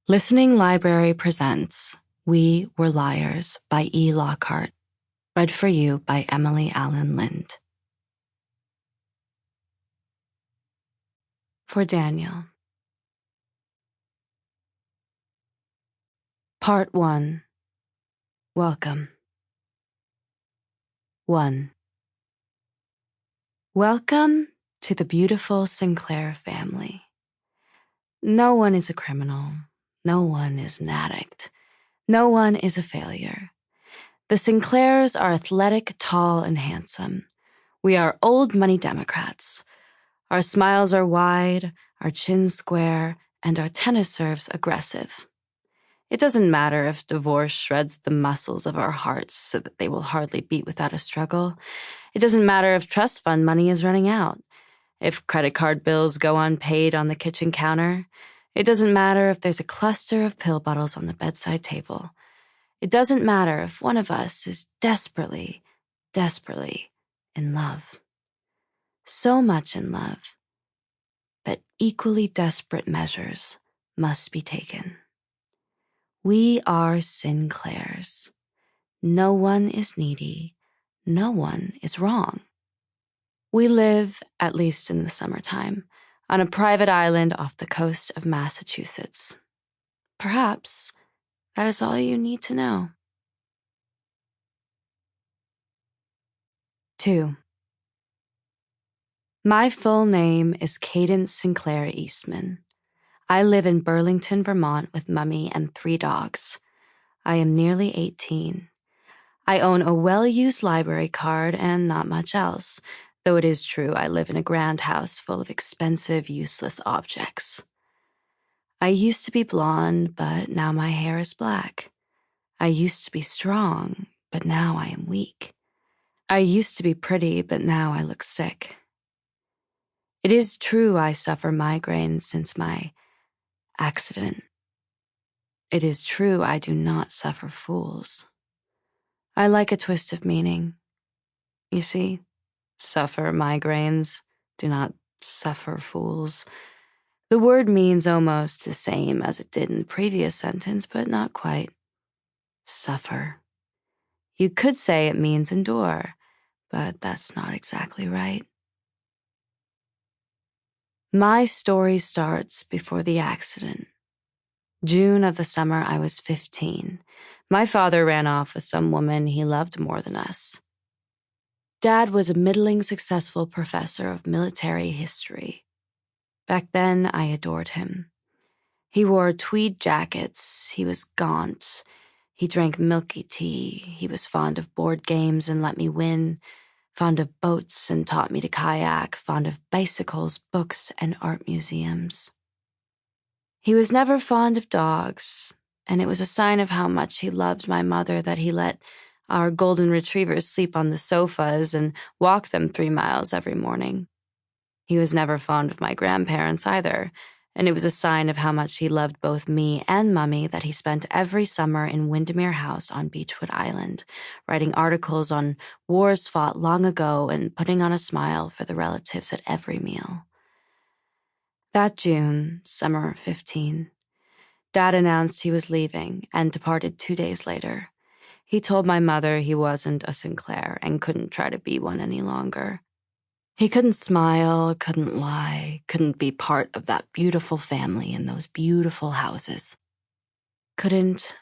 Listening Library presents We Were Liars by E. Lockhart, read for you by Emily Alyn Lind. For Daniel. Part 1. Welcome. 1. Welcome to the beautiful Sinclair family. No one is a criminal. No one is an addict. No one is a failure. The Sinclairs are athletic, tall, and handsome. We are old money Democrats. Our smiles are wide, our chins square, and our tennis serves aggressive. It doesn't matter if divorce shreds the muscles of our hearts so that they will hardly beat without a struggle. It doesn't matter if trust fund money is running out, if credit card bills go unpaid on the kitchen counter. It doesn't matter if there's a cluster of pill bottles on the bedside table. It doesn't matter if one of us is desperately, desperately in love. So much in love that equally desperate measures must be taken. We are Sinclairs. No one is needy. No one is wrong. We live, at least in the summertime, on a private island off the coast of Massachusetts. Perhaps that is all you need to know. 2. My full name is Cadence Sinclair Eastman. I live in Burlington, Vermont with Mummy and 3 dogs. I am nearly 18. I own a well-used library card and not much else, though it is true I live in a grand house full of expensive, useless objects. I used to be blonde, but now my hair is black. I used to be strong, but now I am weak. I used to be pretty, but now I look sick. It is true I suffer migraines since my accident. It is true I do not suffer fools. I like a twist of meaning. You see, suffer migraines, do not suffer fools. The word means almost the same as it did in the previous sentence, but not quite. Suffer. You could say it means endure, but that's not exactly right. My story starts before the accident. June of the summer I was 15. My father ran off with some woman he loved more than us. Dad was a middling successful professor of military history. Back then, I adored him. He wore tweed jackets, he was gaunt, he drank milky tea, he was fond of board games and let me win, fond of boats and taught me to kayak, fond of bicycles, books, and art museums. He was never fond of dogs, and it was a sign of how much he loved my mother that he let our golden retrievers sleep on the sofas and walk them 3 miles every morning. He was never fond of my grandparents either, and it was a sign of how much he loved both me and Mummy that he spent every summer in Windermere House on Beechwood Island, writing articles on wars fought long ago and putting on a smile for the relatives at every meal. That June, summer of 15, Dad announced he was leaving and departed 2 days later. He told my mother he wasn't a Sinclair and couldn't try to be one any longer. He couldn't smile, couldn't lie, couldn't be part of that beautiful family in those beautiful houses. Couldn't,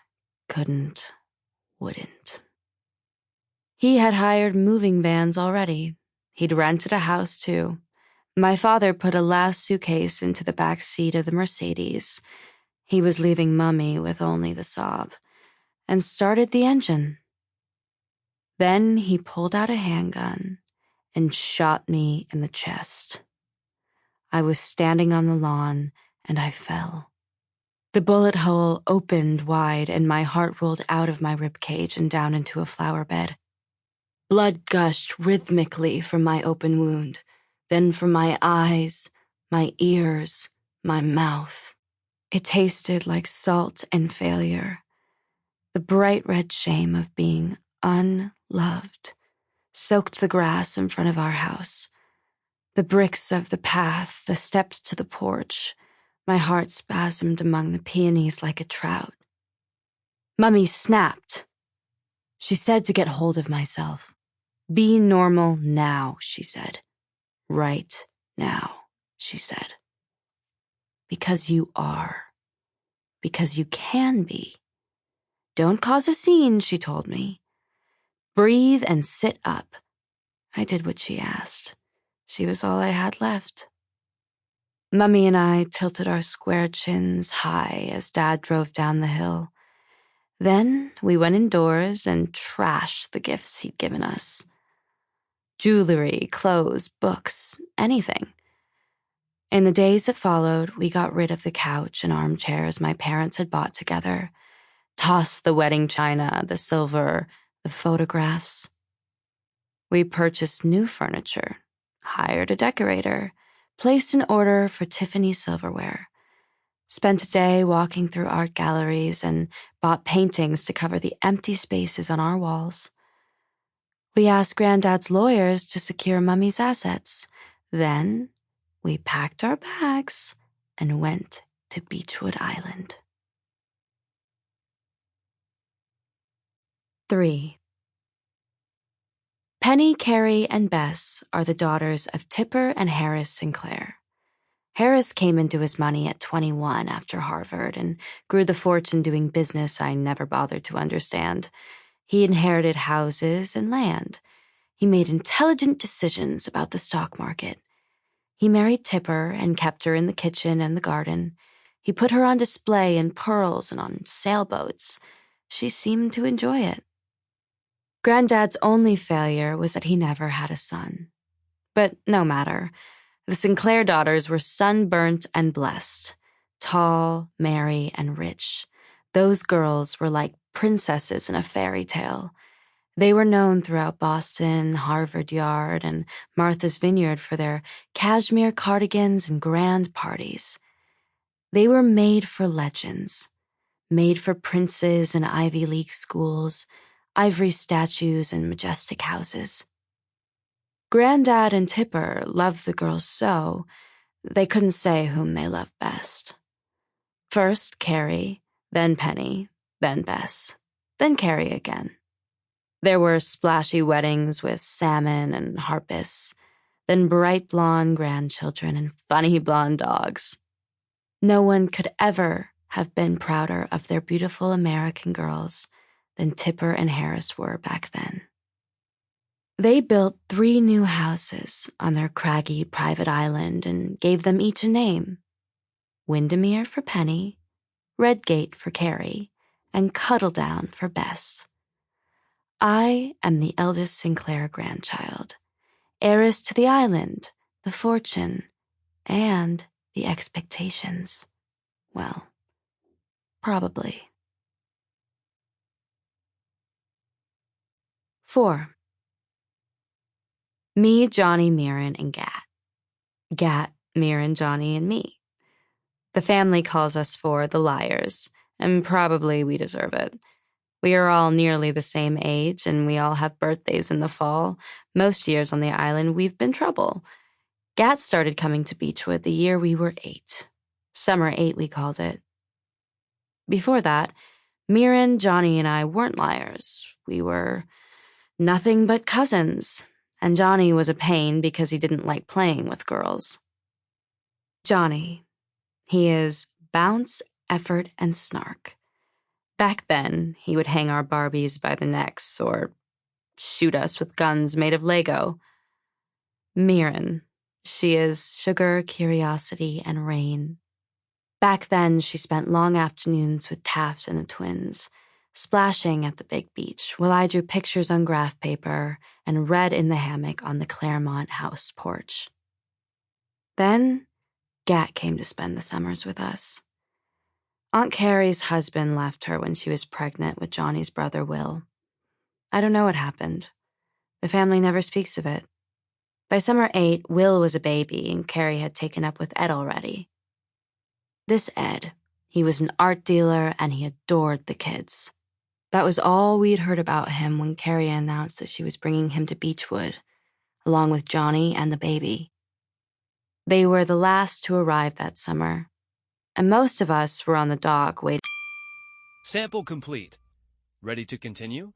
wouldn't. He had hired moving vans already. He'd rented a house too. My father put a last suitcase into the back seat of the Mercedes. He was leaving Mummy with only the sob, and started the engine. Then he pulled out a handgun and shot me in the chest. I was standing on the lawn, and I fell. The bullet hole opened wide, and my heart rolled out of my ribcage and down into a flower bed. Blood gushed rhythmically from my open wound, then from my eyes, my ears, my mouth. It tasted like salt and failure, the bright red shame of being unloved. Soaked the grass in front of our house, the bricks of the path, the steps to the porch. My heart spasmed among the peonies like a trout. Mummy snapped. She said to get hold of myself. Be normal now, she said. Right now, she said. Because you are. Because you can be. Don't cause a scene, she told me. Breathe and sit up. I did what she asked. She was all I had left. Mummy and I tilted our square chins high as Dad drove down the hill. Then we went indoors and trashed the gifts he'd given us. Jewelry, clothes, books, anything. In the days that followed, we got rid of the couch and armchairs my parents had bought together, tossed the wedding china, the silver, the photographs. We purchased new furniture, hired a decorator, placed an order for Tiffany silverware, spent a day walking through art galleries and bought paintings to cover the empty spaces on our walls. We asked Granddad's lawyers to secure Mummy's assets. Then we packed our bags and went to Beechwood Island. 3. Penny, Carrie, and Bess are the daughters of Tipper and Harris Sinclair. Harris came into his money at 21 after Harvard and grew the fortune doing business I never bothered to understand. He inherited houses and land. He made intelligent decisions about the stock market. He married Tipper and kept her in the kitchen and the garden. He put her on display in pearls and on sailboats. She seemed to enjoy it. Granddad's only failure was that he never had a son. But no matter. The Sinclair daughters were sunburnt and blessed, tall, merry, and rich. Those girls were like princesses in a fairy tale. They were known throughout Boston, Harvard Yard, and Martha's Vineyard for their cashmere cardigans and grand parties. They were made for legends, made for princes and Ivy League schools, ivory statues and majestic houses. Granddad and Tipper loved the girls so, they couldn't say whom they loved best. First Carrie, then Penny, then Bess, then Carrie again. There were splashy weddings with salmon and harpists, then bright blonde grandchildren and funny blonde dogs. No one could ever have been prouder of their beautiful American girls than Tipper and Harris were back then. They built 3 new houses on their craggy private island and gave them each a name. Windermere for Penny, Redgate for Carrie, and Cuddledown for Bess. I am the eldest Sinclair grandchild, heiress to the island, the fortune, and the expectations. Well, probably. 4. Me, Johnny, Mirren, and Gat. Gat, Mirren, Johnny, and me. The family calls us 4 the Liars, and probably we deserve it. We are all nearly the same age, and we all have birthdays in the fall. Most years on the island, we've been trouble. Gat started coming to Beechwood the year we were 8. Summer 8, we called it. Before that, Mirren, Johnny, and I weren't liars. We were nothing but cousins, and Johnny was a pain because he didn't like playing with girls. Johnny. He is bounce, effort, and snark. Back then, he would hang our Barbies by the necks or shoot us with guns made of Lego. Mirren. She is sugar, curiosity, and rain. Back then, she spent long afternoons with Taft and the twins, splashing at the big beach while I drew pictures on graph paper and read in the hammock on the Claremont house porch. Then, Gat came to spend the summers with us. Aunt Carrie's husband left her when she was pregnant with Johnny's brother, Will. I don't know what happened. The family never speaks of it. By summer 8, Will was a baby and Carrie had taken up with Ed already. This Ed, he was an art dealer and he adored the kids. That was all we'd heard about him when Carrie announced that she was bringing him to Beechwood, along with Johnny and the baby. They were the last to arrive that summer. and most of us were on the dock waiting. Sample complete. Ready to continue?